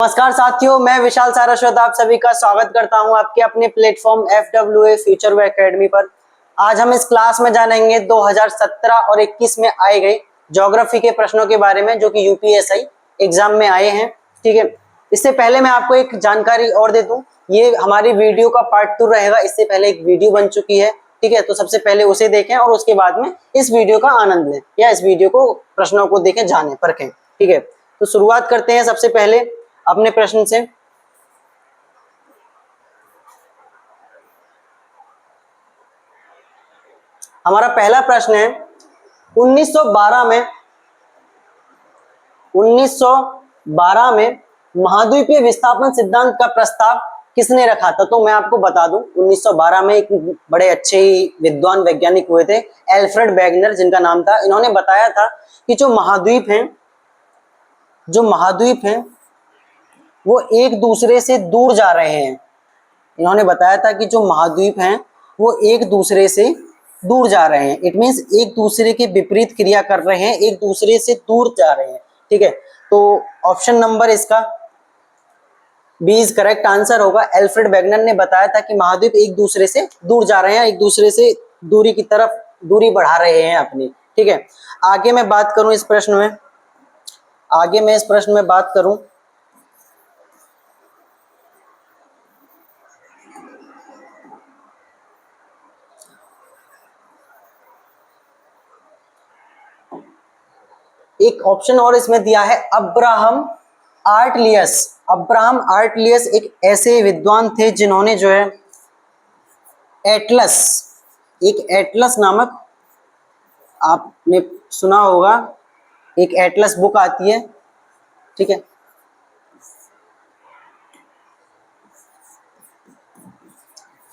नमस्कार साथियों, मैं विशाल सारस्वत आप सभी का स्वागत करता हूं आपके अपने प्लेटफॉर्म FWA फ्यूचर वे एकेडमी पर। आज हम इस क्लास में जानेंगे 2017 और 21 में आए गए ज्योग्राफी के प्रश्नों के बारे में, जो कि यूपीएससी एग्जाम में आए हैं। ठीक है, इससे पहले मैं आपको एक जानकारी और दे दूं, ये हमारी वीडियो का पार्ट 2 रहेगा। इससे पहले एक वीडियो बन चुकी है, ठीक है, तो सबसे पहले उसे देखें और उसके बाद में इस वीडियो का आनंद लें, या इस वीडियो को प्रश्नों को देखें, जाने परखें। ठीक है, तो शुरुआत करते हैं सबसे पहले अपने प्रश्न से। हमारा पहला प्रश्न है 1912 में महाद्वीपीय विस्थापन सिद्धांत का प्रस्ताव किसने रखा था। तो मैं आपको बता दूं, 1912 में एक बड़े अच्छे ही विद्वान वैज्ञानिक हुए थे, एल्फ्रेड वेगनर जिनका नाम था। इन्होंने बताया था कि जो महाद्वीप हैं वो एक दूसरे से दूर जा रहे हैं। इन्होंने बताया था कि जो महाद्वीप हैं वो एक दूसरे से दूर जा रहे हैं। इट मींस एक दूसरे के विपरीत क्रिया कर रहे हैं, एक दूसरे से दूर जा रहे हैं। ठीक है, तो ऑप्शन नंबर इसका बी इज करेक्ट आंसर होगा। एल्फ्रेड वेगनर ने बताया था कि महाद्वीप एक दूसरे से दूर जा रहे हैं, एक दूसरे से दूरी की तरफ दूरी बढ़ा रहे हैं अपनी। ठीक है, आगे मैं बात करूं इस प्रश्न में बात करूं, एक ऑप्शन और इसमें दिया है अब्राहम आर्टलियस एक ऐसे विद्वान थे जिन्होंने जो है एटलस नामक, आपने सुना होगा, एक एटलस बुक आती है। ठीक है,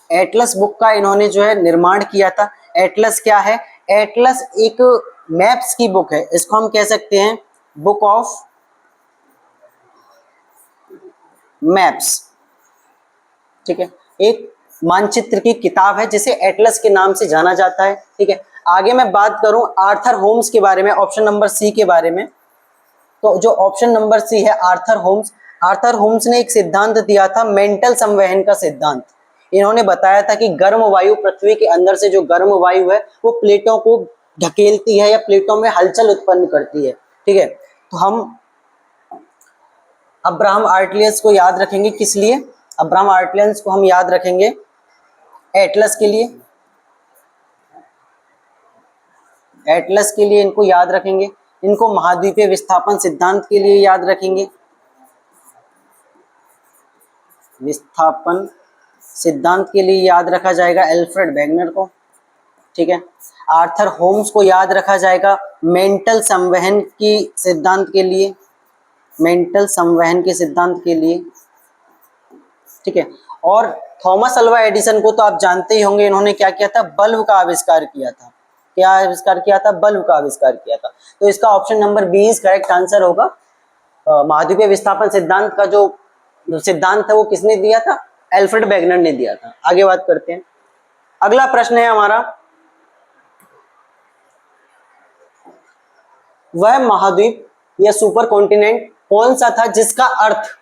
एटलस बुक का इन्होंने जो है निर्माण किया था। एटलस क्या है? एटलस एक मैप्स की बुक है, इसको हम कह सकते हैं बुक ऑफ मैप्स। ठीक है, एक मानचित्र की किताब है जिसे एटलस के नाम से जाना जाता है। ठीक है, आगे मैं बात करूं आर्थर होम्स के बारे में, ऑप्शन नंबर सी के बारे में। तो जो ऑप्शन नंबर सी है आर्थर होम्स ने एक सिद्धांत दिया था, मेंटल संवहन का सिद्धांत। इन्होंने बताया था कि गर्म वायु, पृथ्वी के अंदर से जो गर्म वायु है वो प्लेटों को ढकेलती है या प्लेटों में हलचल उत्पन्न करती है। ठीक है, तो हम अब्राहम आर्टलियस को याद रखेंगे। किस लिए? अब्राहम आर्टलियस को हम याद रखेंगे एटलस के लिए, इनको याद रखेंगे। इनको महाद्वीपीय विस्थापन सिद्धांत के लिए याद रखेंगे, विस्थापन सिद्धांत के लिए याद रखा जाएगा एल्फ्रेड वेगनर को। ठीक है, आर्थर होम्स को याद रखा जाएगा मेंटल संवहन की सिद्धांत के लिए, ठीक है, और थॉमस अल्वा एडिसन को तो आप जानते ही होंगे, इन्होंने क्या किया था? बल्ब का आविष्कार किया था। बल्ब का आविष्कार किया था। तो इसका option number B is correct answer होगा। महाद्वीपीय विस्थापन सिद्धांत का जो सिद्धांत है वो किसने दिया था? एल्फ्रेड वेगनर ने दिया था। आगे बात करते हैं, अगला प्रश्न है हमारा, वह महाद्वीप या सुपर कॉन्टिनेंट कौन सा था जिसका अर्थ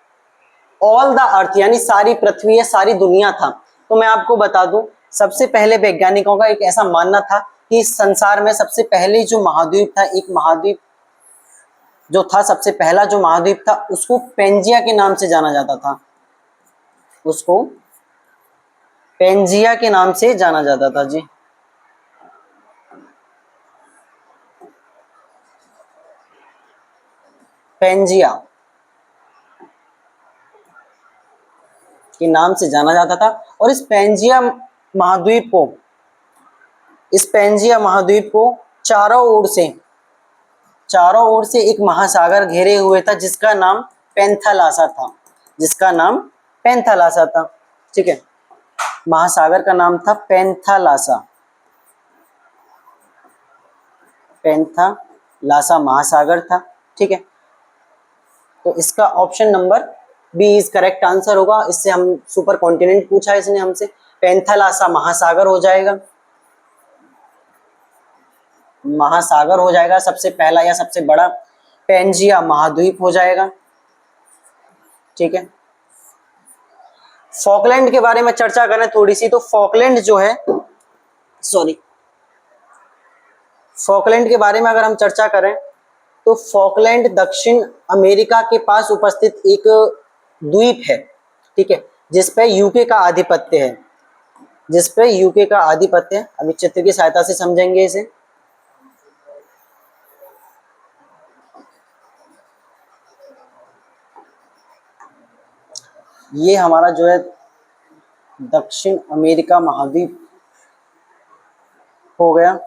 ऑल द अर्थ यानी सारी पृथ्वी या सारी दुनिया था। तो मैं आपको बता दूं, सबसे पहले वैज्ञानिकों का एक ऐसा मानना था कि संसार में सबसे पहले जो महाद्वीप था, एक महाद्वीप जो था, सबसे पहला जो महाद्वीप था उसको पेंजिया के नाम से जाना जाता था, जी। पेंजिया के नाम से जाना जाता था। और इस पेंजिया महाद्वीप को चारों ओर से एक महासागर घेरे हुए था जिसका नाम पेंथालासा था। ठीक है, महासागर का नाम था पेंथालासा महासागर था। ठीक है, तो इसका option number B is correct answer होगा। इससे हम सुपर कॉन्टिनेंट पूछा है इसने हमसे, पेंथालासा महासागर हो जाएगा सबसे पहला या सबसे बड़ा। पेंजिया महाद्वीप हो जाएगा। ठीक है। फॉकलैंड के बारे में चर्चा करें थोड़ी सी, तो फॉकलैंड जो है, सॉरी, फॉकलैंड के बारे में अगर हम चर्चा करें तो फॉकलैंड दक्षिण अमेरिका के पास उपस्थित एक द्वीप है, ठीक है, जिस पे यूके का आधिपत्य है, जिस पे यूके का आधिपत्य है। अभी चित्र की सहायता से समझेंगे इसे। ये हमारा जो है दक्षिण अमेरिका महाद्वीप हो गया,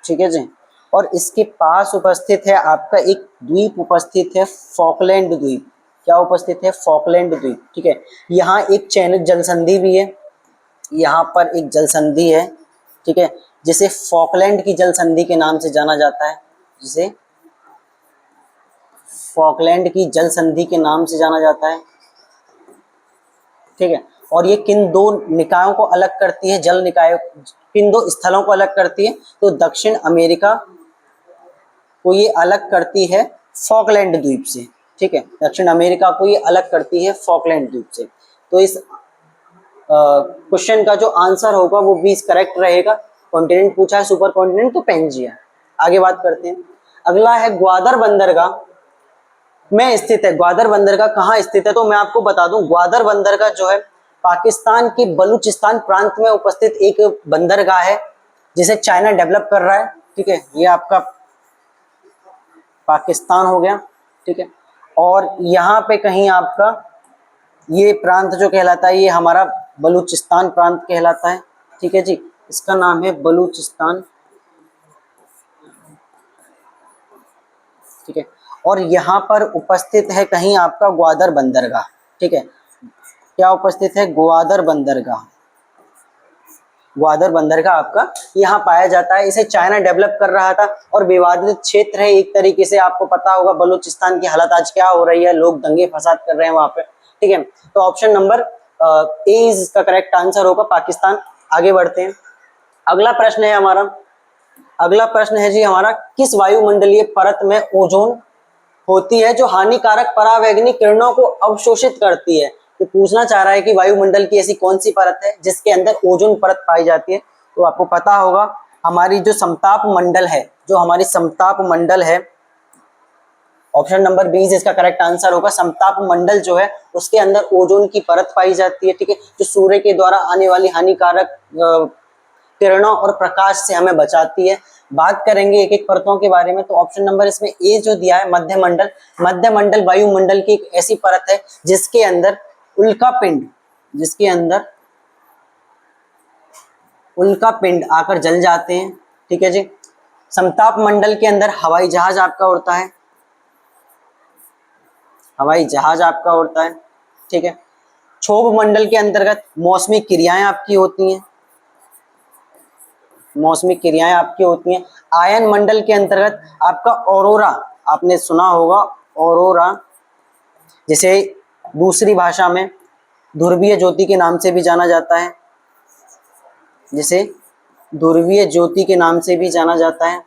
ठीक है जी। और इसके पास उपस्थित है आपका एक द्वीप उपस्थित है, फॉकलैंड द्वीप। क्या उपस्थित है? फॉकलैंड द्वीप, ठीक है। यहाँ एक चयनित जलसंधि भी है, यहाँ पर एक जलसंधि है, ठीक है, जिसे फॉकलैंड की जलसंधि के नाम से जाना जाता है, जिसे फॉकलैंड की जलसंधि के नाम से जाना जाता है, ठीक है। और ये किन दो निकायों को अलग करती है, जल निकाय, किन दो स्थलों को अलग करती है? तो दक्षिण अमेरिका को ये अलग करती है फॉकलैंड द्वीप से, ठीक है। दक्षिण अमेरिका को ये अलग करती है फॉकलैंड द्वीप से। तो इस क्वेश्चन का जो आंसर होगा वो 20 करेक्ट रहेगा। कॉन्टिनेंट पूछा है, सुपर कॉन्टिनेंट तो पेंजिया। आगे बात करते हैं। अगला है ग्वादर बंदरगाह में स्थित है। ग्वादर बंदरगाह कहाँ स्थित है? तो मैं आपको बता दूं, ग्वादर बंदरगाह जो है पाकिस्तान के बलूचिस्तान प्रांत में उपस्थित एक बंदरगाह है, जिसे चाइना डेवलप कर रहा है, ठीक है। ये आपका पाकिस्तान हो गया, ठीक है। और यहाँ पे कहीं आपका ये प्रांत जो कहलाता है, ये हमारा बलूचिस्तान प्रांत कहलाता है, ठीक है जी। इसका नाम है बलूचिस्तान, ठीक है। और यहाँ पर उपस्थित है कहीं आपका ग्वादर बंदरगाह, ठीक है। क्या उपस्थित है? ग्वादर बंदरगाह। ग्वादर बंदरगाह आपका यहाँ पाया जाता है। इसे चाइना डेवलप कर रहा था और विवादित क्षेत्र है एक तरीके से। आपको पता होगा बलूचिस्तान की हालत आज क्या हो रही है, लोग दंगे फसाद कर रहे हैं वहां पे, ठीक है। तो ऑप्शन नंबर ए इज इसका करेक्ट आंसर होगा, पाकिस्तान। आगे बढ़ते हैं। अगला प्रश्न है हमारा, अगला प्रश्न है जी हमारा, किस वायुमंडलीय परत में ओजोन होती है जो हानिकारक परावैंगनी किरणों को अवशोषित करती है? तो पूछना चाह रहा है कि वायुमंडल की ऐसी कौन सी परत है जिसके अंदर ओजोन परत पाई जाती है। तो आपको पता होगा हमारी जो समताप मंडल है, जो हमारी समताप मंडल है, ऑप्शन नंबर 20 इसका करेक्ट आंसर होगा। समताप मंडल जो है उसके अंदर ओजोन की परत पाई जाती है, ठीक है, जो सूर्य के द्वारा आने वाली हानिकारक किरणों और प्रकाश से हमें बचाती है। बात करेंगे एक एक परतों के बारे में। तो ऑप्शन नंबर इसमें ए जो दिया है, मध्यमंडल। मध्यमंडल वायुमंडल की एक ऐसी परत है जिसके अंदर उल्का पिंड, जिसके अंदर उल्का पिंड आकर जल जाते हैं, ठीक है जी। समताप मंडल के अंदर हवाई जहाज आपका उड़ता है, हवाई जहाज आपका उड़ता है, ठीक है। क्षोभ मंडल के अंतर्गत मौसमी क्रियाएं आपकी होती हैं, मौसमी क्रियाएं आपकी होती हैं। आयन मंडल के अंतर्गत आपका ऑरोरा, आपने सुना होगा ऑरोरा, जिसे दूसरी भाषा में ध्रुवीय ज्योति के नाम से भी जाना जाता है, जिसे ध्रुवीय ज्योति के नाम से भी जाना जाता है,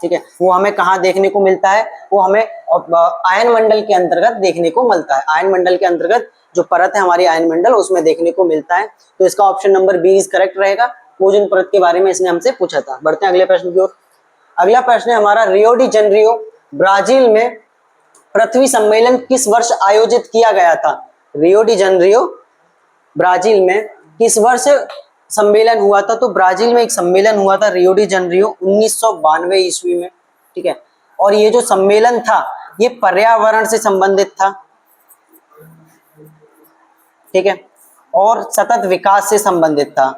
ठीक है। वो हमें कहाँ देखने को मिलता है? वो हमें आयन मंडल के अंतर्गत देखने को मिलता है। आयन मंडल के अंतर्गत जो परत है हमारी आयन मंडल, उसमें देखने को मिलता है। तो इसका ऑप्शन नंबर 20 करेक्ट रहेगा। ओजोन परत के बारे में इसने हमसे पूछा था। बढ़ते हैं अगले प्रश्न की ओर। अगला प्रश्न है हमारा, रियो डी जेनेरियो ब्राजील में पृथ्वी सम्मेलन किस वर्ष आयोजित किया गया था? रियो डी जेनेरियो ब्राजील में किस वर्ष सम्मेलन हुआ था? तो ब्राजील में एक सम्मेलन हुआ था रियो डी जेनेरियो 1992 ईस्वी में, ठीक है। और ये जो सम्मेलन था ये पर्यावरण से संबंधित था, ठीक है, और सतत विकास से संबंधित था।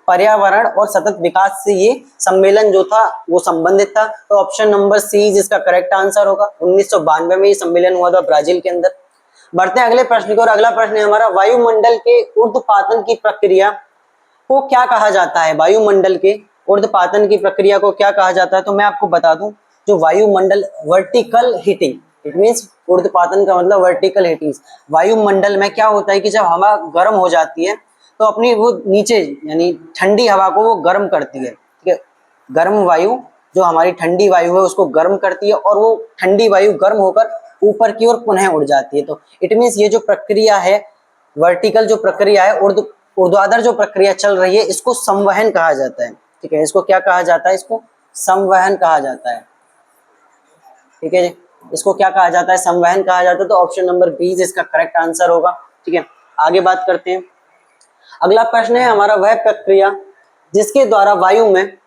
पर्यावरण और सतत विकास से ये सम्मेलन जो था वो संबंधित था। तो ऑप्शन नंबर सी जिसका करेक्ट आंसर होगा। 1992 में ये सम्मेलन हुआ था ब्राजील के अंदर। बढ़ते हैं अगले प्रश्न की ओर। अगला प्रश्न है हमारा, वायुमंडल के ऊर्ध्वपातन की प्रक्रिया को क्या कहा जाता है? वायुमंडल के ऊर्ध्वपातन की प्रक्रिया को क्या कहा जाता है? तो मैं आपको बता दूं, जो वायुमंडल वर्टिकल हीटिंग, इट मींस ऊर्ध्वपातन का मतलब वर्टिकल हीटिंग। वायुमंडल में क्या होता है कि जब हवा गर्म हो जाती है तो अपनी वो नीचे यानी ठंडी हवा को वो गर्म करती है, ठीक है। गर्म वायु जो हमारी ठंडी वायु है उसको गर्म करती है और वो ठंडी वायु गर्म होकर ऊपर की ओर पुनः उड़ जाती है। तो इट मीन्स ये जो प्रक्रिया है, वर्टिकल जो प्रक्रिया है, ऊर्ध्वाधर जो प्रक्रिया चल रही है, इसको संवहन कहा जाता है। ठीक है, इसको क्या कहा जाता है? इसको संवहन कहा जाता है। ठीक है जी, इसको क्या कहा जाता है? संवहन कहा जाता है। तो ऑप्शन नंबर बी इसका करेक्ट आंसर होगा। ठीक है, आगे बात करते हैं। अगला प्रश्न है हमारा, वह प्रक्रिया जिसके द्वारा वायु में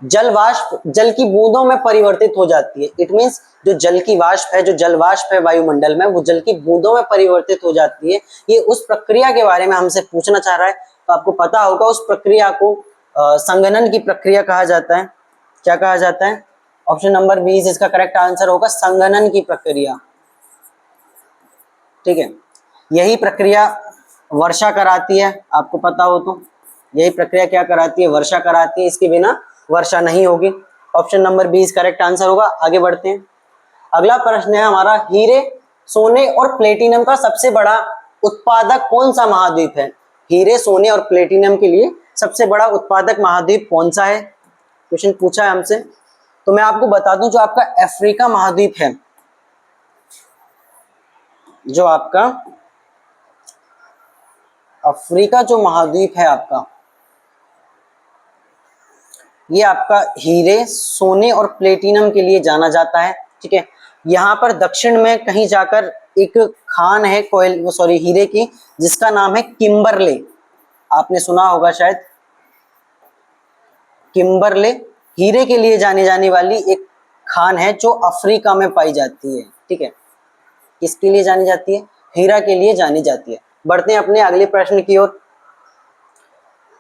जल वाष्प जल की बूंदों में परिवर्तित हो जाती है। इट मीन्स जो जल की वाष्प है, जो जल वाष्प है वायुमंडल में, वो जल की बूंदों में परिवर्तित हो जाती है। ये उस प्रक्रिया के बारे में हमसे पूछना चाह रहा है। तो आपको पता होगा उस प्रक्रिया को संघनन की प्रक्रिया कहा जाता है। क्या कहा जाता है? ऑप्शन नंबर बी इसका करेक्ट आंसर होगा, संघनन की प्रक्रिया। ठीक है, यही प्रक्रिया वर्षा कराती है, आपको पता हो तो। यही प्रक्रिया क्या कराती है? वर्षा कराती है। इसके बिना वर्षा नहीं होगी। Option number B correct answer होगा। आगे बढ़ते हैं। अगला प्रश्न है हमारा, हीरे, सोने और प्लेटिनम का सबसे बड़ा उत्पादक कौन सा महाद्वीप है? हीरे, सोने और प्लेटिनम के लिए सबसे बड़ा उत्पादक महाद्वीप कौन सा है? क्वेश्चन पूछा है हमसे। तो मैं आपको बता दूं, जो आपका अफ्रीका महाद्वीप है, जो आपका अफ्रीका जो महाद्वीप है आपका, ये आपका हीरे, सोने और प्लेटिनम के लिए जाना जाता है। ठीक है, यहाँ पर दक्षिण में कहीं जाकर एक खान है हीरे की, जिसका नाम है किम्बरले। आपने सुना होगा शायद, किम्बरले हीरे के लिए जानी जाने वाली एक खान है जो अफ्रीका में पाई जाती है। ठीक है, किसके लिए जानी जाती है? हीरा के लिए जानी जाती है। बढ़ते हैं अपने अगले प्रश्न की ओर।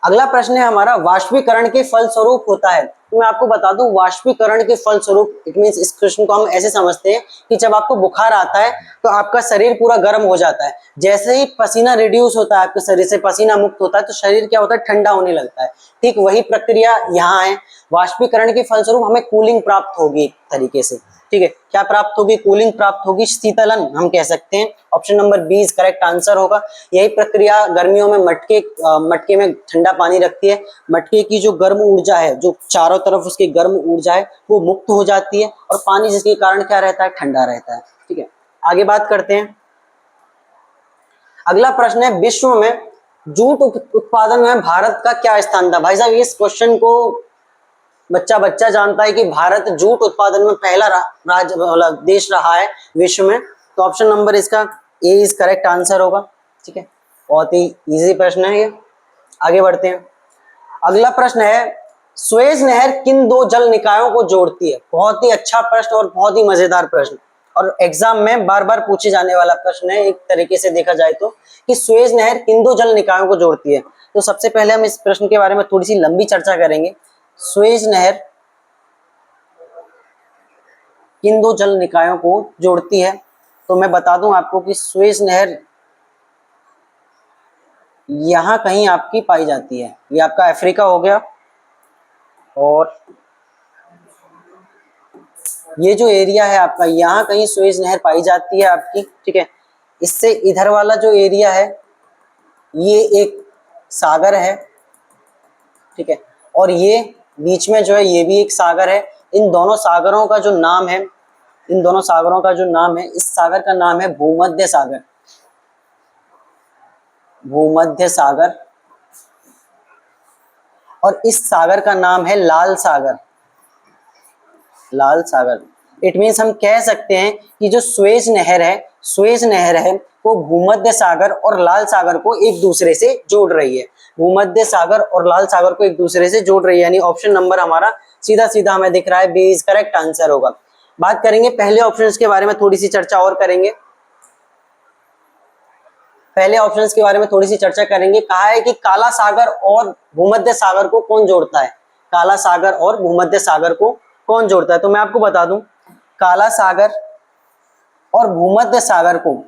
अगला प्रश्न है हमारा, वाष्पीकरण के फलस्वरूप होता है। तो मैं आपको बता दूं, वाष्पीकरण के फलस्वरूप, इट मींस इस प्रश्न को हम ऐसे समझते हैं कि जब आपको बुखार आता है तो आपका शरीर पूरा गर्म हो जाता है। जैसे ही पसीना रिड्यूस होता है, आपके शरीर से पसीना मुक्त होता है, तो शरीर क्या होता है? ठंडा होने लगता है। ठीक वही प्रक्रिया यहाँ है। वाष्पीकरण के फलस्वरूप हमें कूलिंग प्राप्त होगी एक तरीके से। ठीक है, क्या प्राप्त होगी? कूलिंग प्राप्त होगी, शीतलन हम कह सकते हैं। Option number B correct answer होगा। यही प्रक्रिया गर्मियों में मटके में ठंडा पानी रखती है। मटके की जो गर्म ऊर्जा है, जो चारों तरफ उसकी गर्म ऊर्जा है, वो मुक्त हो जाती है और पानी जिसके कारण क्या रहता है? ठंडा रहता है। ठीक है, आगे बात करते हैं। अगला प्रश्न है, विश्व में जूट उत्पादन में भारत का क्या स्थान था? भाई साहब, इस क्वेश्चन को बच्चा जानता है कि भारत जूट उत्पादन में पहला राज्य मतलब देश रहा है विश्व में। तो ऑप्शन नंबर इसका ए करेक्ट आंसर होगा। ठीक है, बहुत ही इजी प्रश्न है ये। आगे बढ़ते हैं। अगला प्रश्न है, सुएज नहर किन दो जल निकायों को जोड़ती है? बहुत ही अच्छा प्रश्न और बहुत ही मजेदार प्रश्न, और एग्जाम में बार बार पूछे जाने वाला प्रश्न है एक तरीके से देखा जाए तो, कि सुएज नहर किन दो जल निकायों को जोड़ती है। तो सबसे पहले हम इस प्रश्न के बारे में थोड़ी सी लंबी चर्चा करेंगे। सुएज नहर किन दो जल निकायों को जोड़ती है? तो मैं बता दूं आपको कि सुएज नहर यहां कहीं आपकी पाई जाती है। ये आपका अफ्रीका हो गया, और ये जो एरिया है आपका, यहाँ कहीं सुएज नहर पाई जाती है आपकी। ठीक है, इससे इधर वाला जो एरिया है, ये एक सागर है। ठीक है, और ये बीच में जो है, ये भी एक सागर है। इन दोनों सागरों का जो नाम है, इस सागर का नाम है भूमध्य सागर। भूमध्य सागर। और इस सागर का नाम है लाल सागर। लाल सागर। इट मीन्स हम कह सकते हैं कि जो सुएज नहर है वो भूमध्य सागर और लाल सागर को एक दूसरे से जोड़ रही है। भूमध्य सागर और लाल सागर को एक दूसरे से जोड़ रही है, यानी ऑप्शन नंबर हमारा सीधा हमें दिख रहा है, बी इज करेक्ट आंसर होगा। बात करेंगे पहले ऑप्शंस के बारे में, थोड़ी सी चर्चा और करेंगे। पहले ऑप्शंस के बारे में थोड़ी सी चर्चा करेंगे। कहा है कि काला सागर और भूमध्य सागर को कौन जोड़ता है? काला सागर और भूमध्य सागर को कौन जोड़ता है? तो मैं आपको बता दूं, काला सागर और भूमध्य सागर को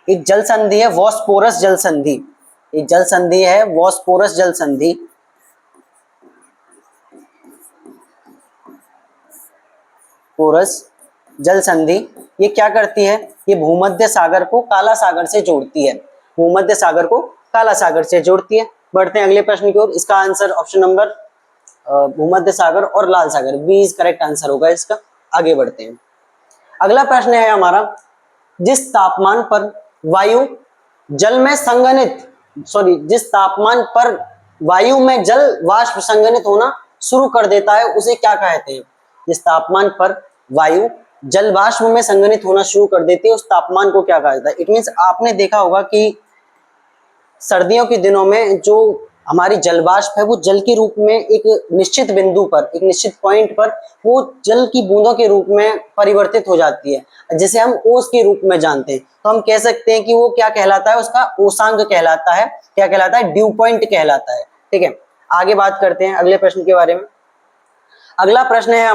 एक जल संधि है, बॉस्फोरस जल संधि। एक जल संधि है, बॉस्फोरस जल संधि। पोरस जल संधि ये क्या करती है? ये भूमध्य सागर को काला सागर से जोड़ती है। भूमध्य सागर को काला सागर से जोड़ती है। बढ़ते हैं अगले प्रश्न की ओर। इसका आंसर ऑप्शन नंबर भूमध्य सागर और लाल सागर। बी इज करेक्ट आंसर होगा इसका। आगे बढ़ते हैं। अगला प्रश्न है हमारा, जिस तापमान पर वायु जल में संघनित जिस तापमान पर वायु में जल वाष्प संघनित होना शुरू कर देता है उसे क्या कहते हैं? जिस तापमान पर वायु जल वाष्प में संघनित होना शुरू कर देती है उस तापमान को क्या कहा जाता है? इट मीन्स आपने देखा होगा कि सर्दियों के दिनों में जो हमारी जल वाष्प है वो जल के रूप में एक निश्चित बिंदु पर, एक निश्चित पॉइंट पर वो जल की बूंदों के रूप में परिवर्तित हो जाती है, जिसे हम ओस के रूप में जानते हैं। तो हम कह सकते हैं कि वो क्या कहलाता है, उसका ओसांग कहलाता है। क्या कहलाता है? ड्यू पॉइंट कहलाता है। ठीक है, आगे बात करते हैं अगले प्रश्न के बारे में। अगला प्रश्न है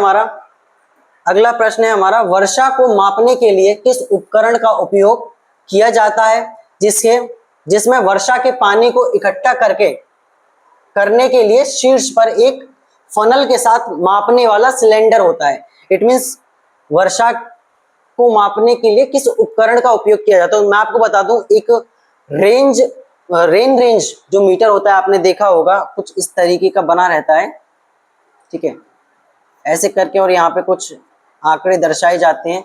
हमारा, वर्षा को मापने के लिए किस उपकरण का उपयोग किया जाता है जिसमें वर्षा के पानी को इकट्ठा करने के लिए शीर्ष पर एक फनल के साथ मापने वाला सिलेंडर होता है? इट मींस वर्षा को मापने के लिए किस उपकरण का उपयोग किया जाता है? मैं आपको बता दूं, एक रेन रेंज जो मीटर होता है आपने देखा होगा, कुछ इस तरीके का बना रहता है। ठीक है, ऐसे करके और यहाँ पे कुछ आंकड़े दर्शाए जाते हैं।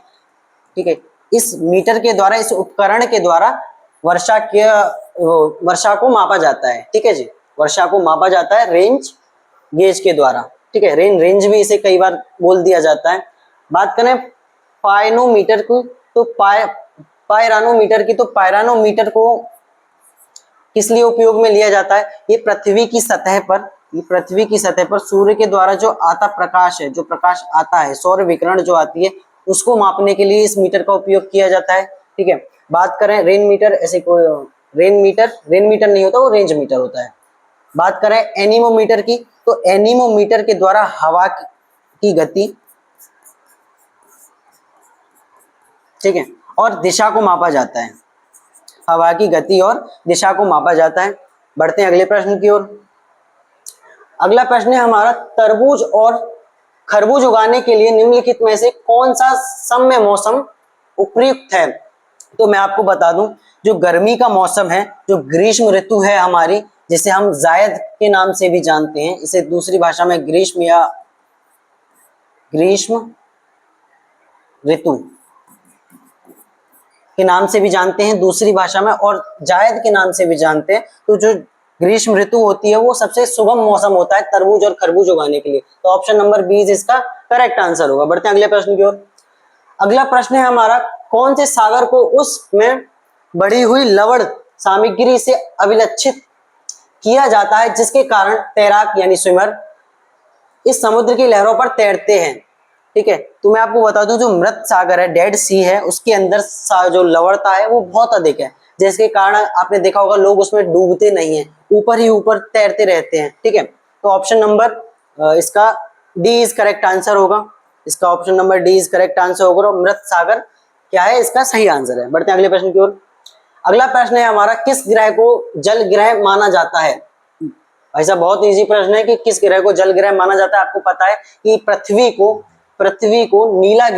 ठीक है, इस मीटर के द्वारा, इस उपकरण के द्वारा वर्षा को मापा जाता है। ठीक है जी, वर्षा को मापा जाता है रेंज गेज के द्वारा। ठीक है, रेंज भी इसे कई बार बोल दिया जाता है। बात करें पायरोनोमीटर की तो पायरोनोमीटर को किस लिए उपयोग में लिया जाता है? ये पृथ्वी की सतह पर सूर्य के द्वारा जो आता प्रकाश है, जो प्रकाश आता है, सौर विकिरण जो आती है, उसको मापने के लिए इस मीटर का उपयोग किया जाता है। ठीक है, बात करें रेन मीटर, ऐसे कोई रेन मीटर नहीं होता, वो रेंज मीटर होता है। बात करें एनीमोमीटर की तो एनीमोमीटर के द्वारा हवा की गति, ठीक है, और दिशा को मापा जाता है। हवा की गति और दिशा को मापा जाता है। बढ़ते हैं अगले प्रश्न की ओर। अगला प्रश्न है हमारा, तरबूज और खरबूज उगाने के लिए निम्नलिखित में से कौन सा सौम्य मौसम उपयुक्त है? तो मैं आपको बता दूं, जो गर्मी का मौसम है, जो ग्रीष्म ऋतु है हमारी, जिसे हम जायद के नाम से भी जानते हैं, इसे दूसरी भाषा में ग्रीष्म ऋतु के नाम से भी जानते हैं दूसरी भाषा में, और जायद के नाम से भी जानते हैं। तो जो ग्रीष्म ऋतु होती है वो सबसे सुगम मौसम होता है तरबूज और खरबूज उगाने के लिए। तो ऑप्शन नंबर बी इसका करेक्ट आंसर होगा। बढ़ते हैं अगले प्रश्न की ओर। अगला प्रश्न है हमारा, कौन से सागर को उसमें बढ़ी हुई लवण सामग्री से अभिलक्षित किया जाता है जिसके कारण तैराक यानी स्विमर इस समुद्र की लहरों पर तैरते हैं? ठीक है, तो मैं आपको बता दूं, जो मृत सागर है, डेड सी है, उसके अंदर जो लवणता है वो बहुत अधिक है, जिसके कारण आपने देखा होगा लोग उसमें डूबते नहीं है, ऊपर ही ऊपर तैरते रहते हैं। ठीक है, तो ऑप्शन नंबर इसका डी इज करेक्ट आंसर होगा। इसका option number D is correct answer होगा और मृत सागर क्या है इसका सही आंसर है। बढ़ते हैं अगले प्रश्न की ओर। अगला प्रश्न है हमारा, किस ग्रह को जल ग्रह माना जाता है? ऐसा बहुत इजी प्रश्न है कि किस ग्रह को जल ग्रह माना जाता है। आपको पता है कि पृथ्वी को नीला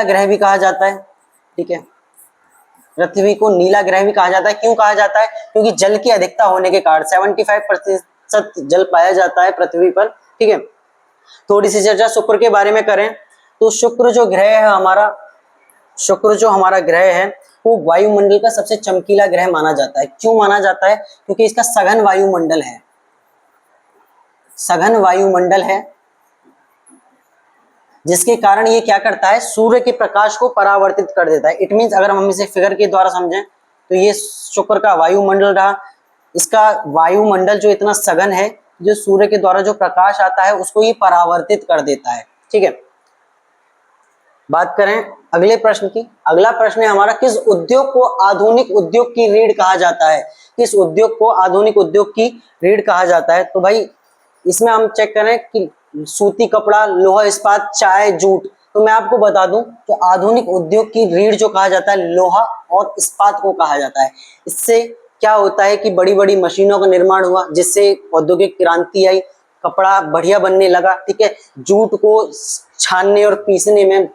ग्रह भी कहा जाता है। ठीक है, पृथ्वी को नीला ग्रह भी कहा जाता है। क्यों कहा जाता है? क्योंकि जल की अधिकता होने के कारण 75% जल पाया जाता है पृथ्वी पर। ठीक है, थोड़ी सी चर्चा शुक्र के बारे में करें तो शुक्र जो हमारा ग्रह है वो वायुमंडल का सबसे चमकीला ग्रह माना जाता है। क्यों माना जाता है? क्योंकि इसका सघन वायुमंडल है, जिसके कारण ये क्या करता है, सूर्य के प्रकाश को परावर्तित कर देता है। इट मींस अगर हम इसे फिगर के द्वारा समझें तो ये शुक्र का वायुमंडल रहा। इसका वायुमंडल जो इतना सघन है, जो सूर्य के द्वारा जो प्रकाश आता है उसको ये परावर्तित कर देता है। ठीक है, बात करें अगले प्रश्न की। अगला प्रश्न है हमारा, किस उद्योग को आधुनिक उद्योग की रीढ़ कहा जाता है? किस उद्योग को आधुनिक उद्योग की रीढ़ कहा जाता है? तो भाई इसमें हम चेक करें कि सूती कपड़ा, लोहा इस्पात, चाय, जूट। तो मैं आपको बता दूं, तो आधुनिक उद्योग की रीढ़ जो कहा जाता है लोहा और इस्पात को कहा जाता है। इससे क्या होता है कि बड़ी बड़ी मशीनों का निर्माण हुआ, जिससे औद्योगिक क्रांति आई, कपड़ा बढ़िया बनने लगा। ठीक है, जूट को छानने और पीसने में,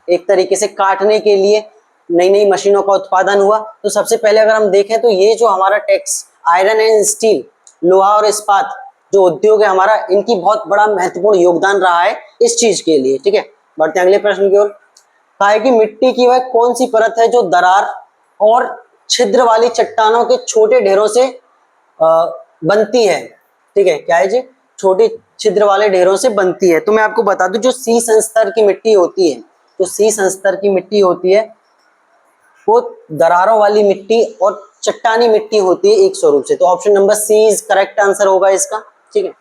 एक तरीके से काटने के लिए नई नई मशीनों का उत्पादन हुआ। तो सबसे पहले अगर हम देखें तो ये जो हमारा टेक्स आयरन एंड स्टील, लोहा और इस्पात, जो उद्योग है हमारा, इनकी बहुत बड़ा महत्वपूर्ण योगदान रहा है इस चीज के लिए। ठीक है, बढ़ते हैं अगले प्रश्न की ओर। कहा है कि मिट्टी की वह कौन सी परत है जो दरार और छिद्र वाली चट्टानों के छोटे ढेरों से बनती है। ठीक है, क्या है जी, छोटे छिद्र वाले ढेरों से बनती है। तो मैं आपको बता दूं, जो सी संस्तर की मिट्टी होती है, जो सी संस्तर की मिट्टी होती है वो दरारों वाली मिट्टी और चट्टानी मिट्टी होती है एक स्वरूप से। तो option number C is correct answer होगा इसका। ठीक है,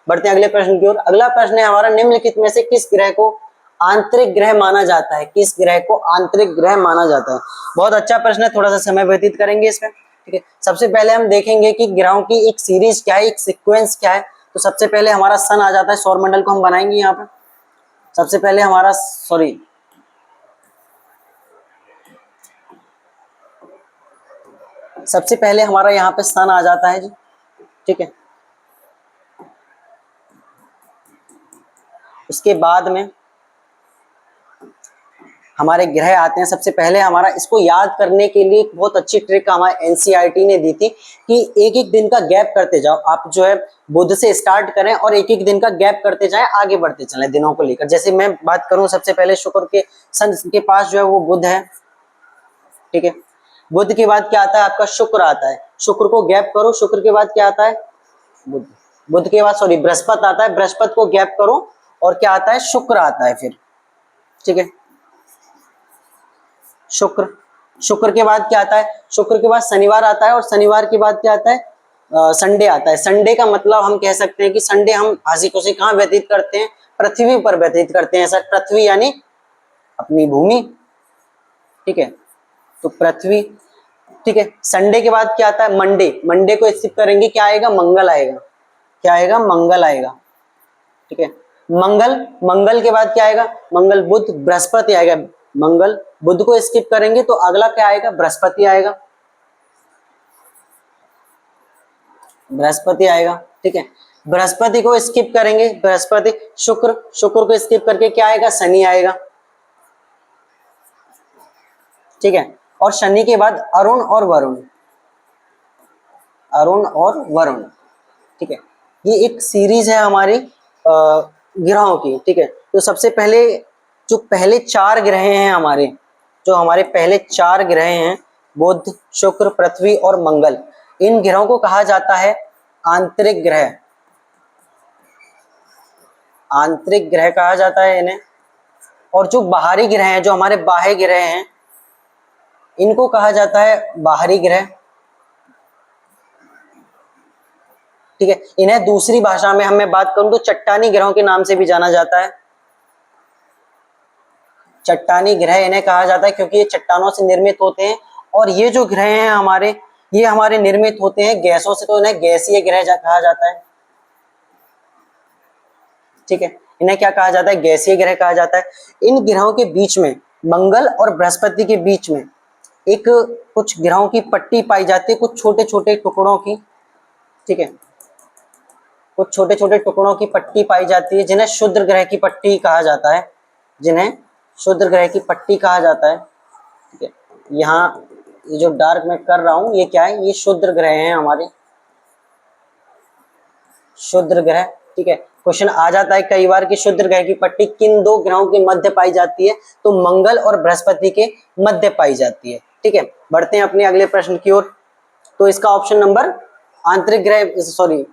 बढ़ते हैं अगले प्रश्न की ओर। अगला प्रश्न है हमारा, निम्नलिखित में से किस ग्रह को आंतरिक ग्रह माना जाता है? किस ग्रह को आंतरिक ग्रह माना जाता है? बहुत अच्छा प्रश्न है, थोड़ा सा समय व्यतीत करेंगे इसमें। ठीक है, सबसे पहले हम देखेंगे कि ग्रहों की एक सीरीज क्या है, एक सीक्वेंस क्या है। तो सबसे पहले हमारा सन आ जाता है, सौरमंडल को हम बनाएंगे यहाँ पे। सबसे पहले हमारा सबसे पहले हमारा यहाँ पे सन आ जाता है जी। ठीक है, उसके बाद में हमारे ग्रह आते हैं। सबसे पहले हमारा, इसको याद करने के लिए बहुत अच्छी ट्रिक हमारे एनसीईआरटी ने दी थी कि एक एक दिन का गैप करते जाओ। आप जो है बुध से स्टार्ट करें और एक एक दिन का गैप करते जाएं, आगे बढ़ते चलें दिनों को लेकर। जैसे मैं बात करूं, सबसे पहले शुक्र के सन के पास जो है वो बुध है। ठीक है, बुध के बाद क्या आता है आपका, शुक्र आता है। शुक्र को गैप करो, शुक्र के बाद क्या आता है, बुध। बुध के बाद बृहस्पति आता है, बृहस्पति को गैप करो और क्या आता है, शुक्र आता है फिर। ठीक है, शुक्र। शुक्र के बाद क्या आता है, शुक्र के बाद शनिवार आता है और शनिवार के बाद क्या आता है, संडे आता है। संडे का मतलब हम कह सकते हैं कि संडे हम हंसी खुशी कहाँ व्यतीत करते हैं, पृथ्वी पर व्यतीत करते हैं। सर, पृथ्वी यानी अपनी भूमि। ठीक है, तो पृथ्वी। ठीक है, संडे के बाद क्या आता है, मंडे। मंडे को स्किप करेंगे, क्या आएगा, मंगल आएगा। क्या आएगा, मंगल आएगा। ठीक है, मंगल। मंगल के बाद क्या आएगा, मंगल बुध बृहस्पति आएगा। मंगल बुध को स्किप करेंगे तो अगला क्या आएगा, बृहस्पति आएगा। बृहस्पति आएगा। ठीक है, बृहस्पति को स्किप करेंगे, बृहस्पति। शुक्र। शुक्र को स्किप करके क्या आएगा, शनि आएगा। ठीक है, और शनि के बाद अरुण और वरुण। अरुण और वरुण। ठीक है, ये एक सीरीज है हमारी ग्रहों की। ठीक है, तो सबसे पहले जो पहले चार ग्रह हैं हमारे, जो हमारे पहले चार ग्रह हैं, बुध, शुक्र, पृथ्वी और मंगल, इन ग्रहों को कहा जाता है आंतरिक ग्रह। आंतरिक ग्रह कहा जाता है इन्हें। और जो बाहरी ग्रह हैं, जो हमारे बाह्य ग्रह हैं, इनको कहा जाता है बाहरी ग्रह। ठीक है, इन्हें दूसरी भाषा में हमें बात करूं तो चट्टानी ग्रहों के नाम से भी जाना जाता है। चट्टानी ग्रह इन्हें कहा जाता है क्योंकि ये चट्टानों से निर्मित होते हैं। और ये जो ग्रह हैं हमारे, ये हमारे निर्मित होते हैं गैसों से, तो इन्हें गैसीय ग्रह कहा जाता है। ठीक है, इन्हें क्या कहा जाता है, गैसीय ग्रह कहा जाता है। इन ग्रहों के बीच में, मंगल और बृहस्पति के बीच में एक कुछ ग्रहों की पट्टी पाई जाती है, कुछ छोटे छोटे टुकड़ों की। ठीक है, कुछ छोटे छोटे टुकड़ों की पट्टी पाई जाती है, जिन्हें क्षुद्र ग्रह की पट्टी कहा जाता है। जिन्हें क्षुद्र ग्रह की पट्टी कहा जाता है। ठीक है, यहाँ ये जो डार्क मैं कर रहा हूं, ये क्या है, ये क्षुद्र ग्रह हैं हमारे, क्षुद्र ग्रह। ठीक है, क्वेश्चन आ जाता है कई बार कि क्षुद्र ग्रह की पट्टी किन दो ग्रहों के मध्य पाई जाती है, तो मंगल और बृहस्पति के मध्य पाई जाती है। ठीक है, बढ़ते हैं अपने अगले प्रश्न की ओर। तो इसका ऑप्शन नंबर आंतरिक ग्रह,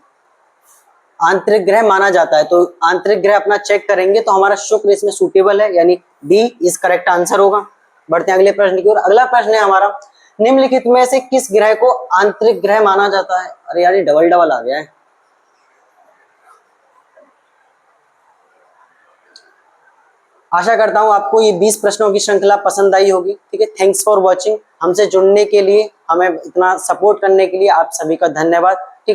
आंतरिक ग्रह माना जाता है। तो आंतरिक ग्रह अपना चेक करेंगे तो हमारा शुक्र इसमें सूटेबल है, यानी डी इज करेक्ट आंसर होगा। बढ़ते हैं अगले प्रश्न की ओर। अगला प्रश्न है हमारा, निम्नलिखित में से किस ग्रह को आंतरिक ग्रह माना जाता है? अरे यार, डबल डबल आ गया है। आशा करता हूं आपको ये 20 प्रश्नों की श्रृंखला पसंद आई होगी। ठीक है, थैंक्स फॉर वॉचिंग। हमसे जुड़ने के लिए, हमें इतना सपोर्ट करने के लिए आप सभी का धन्यवाद। ठीक है।